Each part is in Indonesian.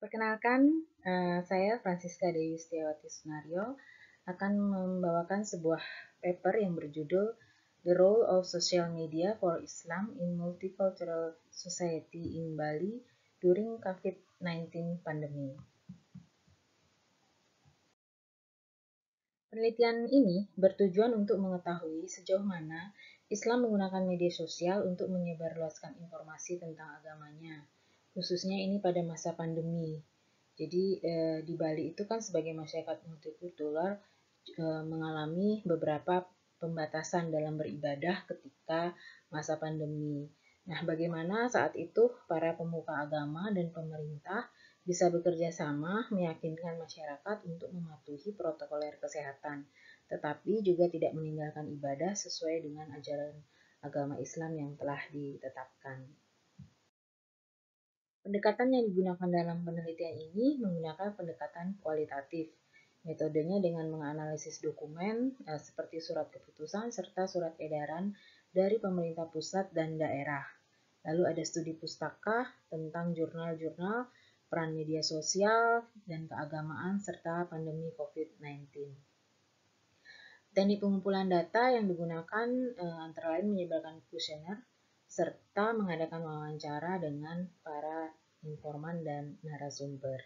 Perkenalkan, saya Francisca Dewi Setiawati Sunario akan membawakan sebuah paper yang berjudul The Role of Social Media for Islam in Multicultural Society in Bali During COVID-19 Pandemic. Penelitian ini bertujuan untuk mengetahui sejauh mana Islam menggunakan media sosial untuk menyebarluaskan informasi tentang agamanya, khususnya ini pada masa pandemi. Jadi di Bali itu kan sebagai masyarakat multikultural mengalami beberapa pembatasan dalam beribadah ketika masa pandemi. Nah, bagaimana saat itu para pemuka agama dan pemerintah bisa bekerja sama meyakinkan masyarakat untuk mematuhi protokoler kesehatan, tetapi juga tidak meninggalkan ibadah sesuai dengan ajaran agama Islam yang telah ditetapkan. Pendekatan yang digunakan dalam penelitian ini menggunakan pendekatan kualitatif. Metodenya dengan menganalisis dokumen seperti surat keputusan serta surat edaran dari pemerintah pusat dan daerah. Lalu ada studi pustaka tentang jurnal-jurnal, peran media sosial, dan keagamaan serta pandemi COVID-19. Teknik pengumpulan data yang digunakan antara lain menyebarkan kuesioner serta mengadakan wawancara dengan para informan dan narasumber.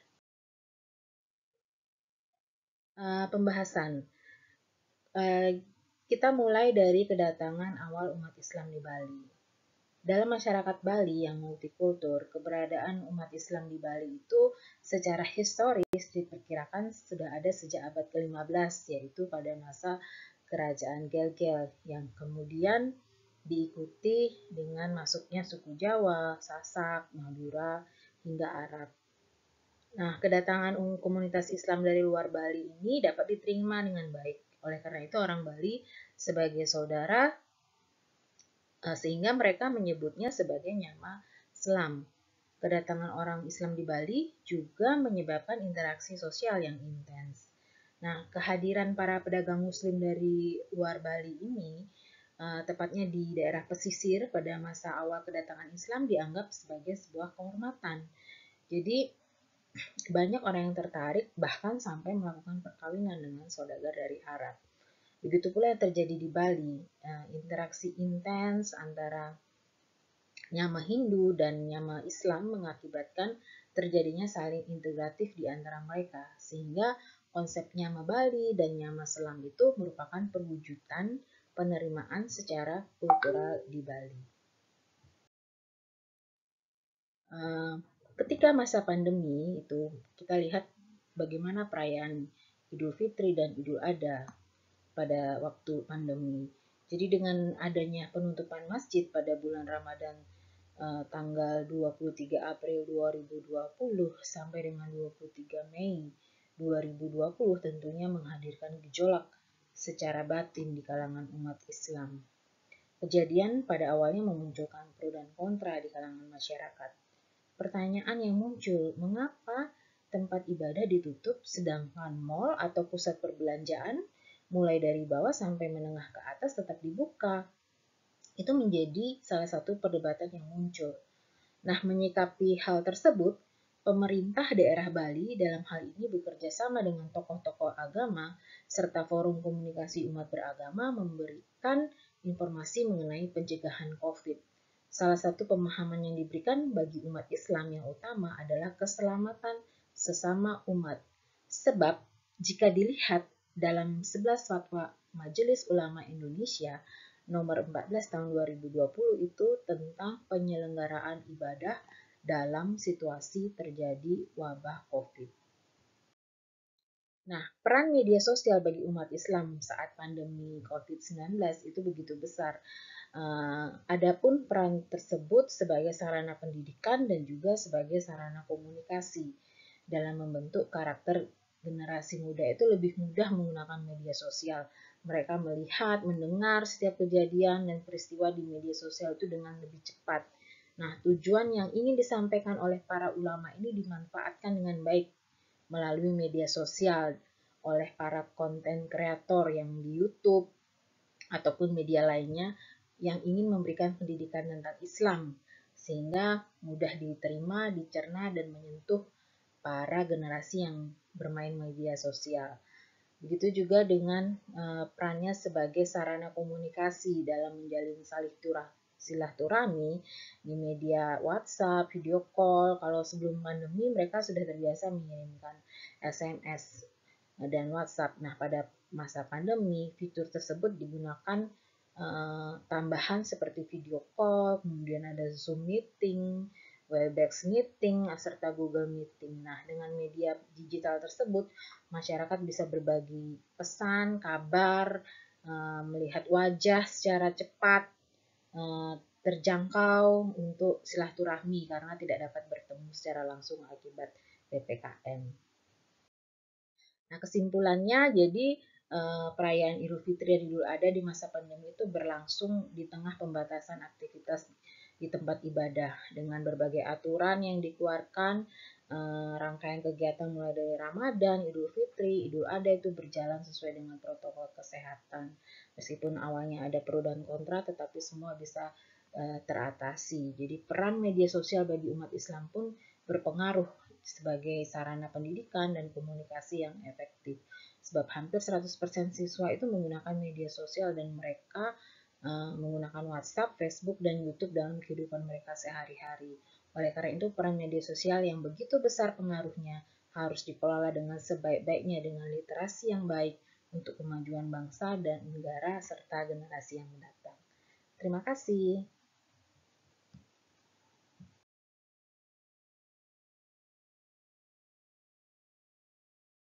Pembahasan. Kita mulai dari kedatangan awal umat Islam di Bali. Dalam masyarakat Bali yang multikultur, keberadaan umat Islam di Bali itu secara historis diperkirakan sudah ada sejak abad ke-15, yaitu pada masa kerajaan Gel-Gel, yang kemudian diikuti dengan masuknya suku Jawa, Sasak, Madura, hingga Arab. Nah, kedatangan komunitas Islam dari luar Bali ini dapat diterima dengan baik. Oleh karena itu orang Bali sebagai saudara sehingga mereka menyebutnya sebagai Nyama Selam. Kedatangan orang Islam di Bali juga menyebabkan interaksi sosial yang intens. Nah, kehadiran para pedagang muslim dari luar Bali ini, tepatnya di daerah pesisir pada masa awal kedatangan Islam dianggap sebagai sebuah kehormatan. Jadi, banyak orang yang tertarik bahkan sampai melakukan perkawinan dengan saudagar dari Arab. Begitu pula yang terjadi di Bali, interaksi intens antara Nyama Hindu dan Nyama Islam mengakibatkan terjadinya saling integratif di antara mereka, sehingga konsep Nyama Bali dan Nyama Selam itu merupakan perwujudan penerimaan secara kultural di Bali. Ketika masa pandemi itu kita lihat bagaimana perayaan Idul Fitri dan Idul Adha pada waktu pandemi. Jadi dengan adanya penutupan masjid pada bulan Ramadan tanggal 23 April 2020 sampai dengan 23 Mei 2020 tentunya menghadirkan gejolak secara batin di kalangan umat Islam. Kejadian pada awalnya memunculkan pro dan kontra di kalangan masyarakat. Pertanyaan yang muncul, mengapa tempat ibadah ditutup sedangkan mal atau pusat perbelanjaan mulai dari bawah sampai menengah ke atas tetap dibuka? Itu menjadi salah satu perdebatan yang muncul. Nah, menyikapi hal tersebut, pemerintah daerah Bali dalam hal ini bekerja sama dengan tokoh-tokoh agama serta forum komunikasi umat beragama memberikan informasi mengenai pencegahan COVID. Salah satu pemahaman yang diberikan bagi umat Islam yang utama adalah keselamatan sesama umat. Sebab jika dilihat dalam 11 fatwa Majelis Ulama Indonesia nomor 14 tahun 2020 itu tentang penyelenggaraan ibadah dalam situasi terjadi wabah COVID. Nah, peran media sosial bagi umat Islam saat pandemi COVID-19 itu begitu besar. Adapun peran tersebut sebagai sarana pendidikan dan juga sebagai sarana komunikasi dalam membentuk karakter generasi muda itu lebih mudah menggunakan media sosial. Mereka melihat, mendengar setiap kejadian dan peristiwa di media sosial itu dengan lebih cepat. Nah, tujuan yang ingin disampaikan oleh para ulama ini dimanfaatkan dengan baik melalui media sosial oleh para konten kreator yang di YouTube ataupun media lainnya yang ingin memberikan pendidikan tentang Islam sehingga mudah diterima, dicerna dan menyentuh para generasi yang bermain media sosial. Begitu juga dengan perannya sebagai sarana komunikasi dalam menjalin silaturahmi di media WhatsApp, video call. Kalau sebelum pandemi mereka sudah terbiasa mengirimkan SMS dan WhatsApp. Nah, pada masa pandemi, fitur tersebut digunakan tambahan seperti video call, kemudian ada Zoom meeting, Webex meeting, serta Google Meeting. Nah, dengan media digital tersebut, masyarakat bisa berbagi pesan, kabar, melihat wajah secara cepat, terjangkau untuk silaturahmi karena tidak dapat bertemu secara langsung akibat PPKM. Nah, kesimpulannya jadi perayaan Idul Fitri dan Idul Adha di masa pandemi itu berlangsung di tengah pembatasan aktivitas di tempat ibadah dengan berbagai aturan yang dikeluarkan, rangkaian kegiatan mulai dari Ramadan, Idul Fitri, Idul Adha itu berjalan sesuai dengan protokol kesehatan. Meskipun awalnya ada pro dan kontra, tetapi semua bisa teratasi. Jadi peran media sosial bagi umat Islam pun berpengaruh sebagai sarana pendidikan dan komunikasi yang efektif. Sebab hampir 100% siswa itu menggunakan media sosial dan mereka menggunakan WhatsApp, Facebook, dan YouTube dalam kehidupan mereka sehari-hari. Oleh karena itu, peran media sosial yang begitu besar pengaruhnya harus dikelola dengan sebaik-baiknya dengan literasi yang baik untuk kemajuan bangsa dan negara serta generasi yang mendatang. Terima kasih.